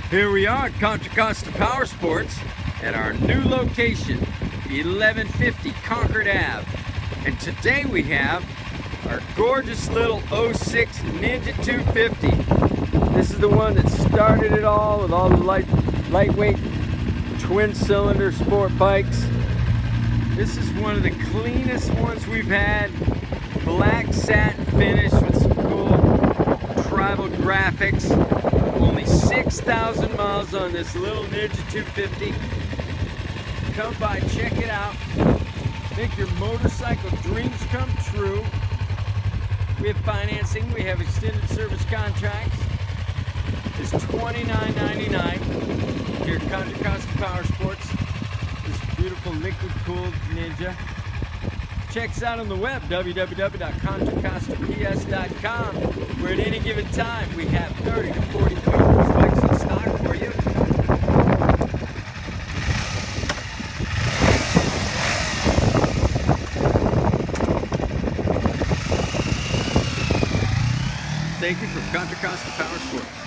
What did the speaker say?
Here we are at Contra Costa Powersports at our new location, 1150 Concord Ave. And today we have our gorgeous little 06 Ninja 250. This is the one that started it all with all the lightweight twin cylinder sport bikes. This is one of the cleanest ones we've had. Black satin finish with some cool tribal graphics. Only 6,000 miles on this little Ninja 250. Come by, check it out. Make your motorcycle dreams come true. We have financing, we have extended service contracts. It's $29.99 here at Contra Costa Powersports. This beautiful liquid-cooled Ninja. Check us out on the web, www.contracostaps.com, where at any given time we have 30 to 40 cars bikes in stock for you. Thank you from Contra Costa Powersports.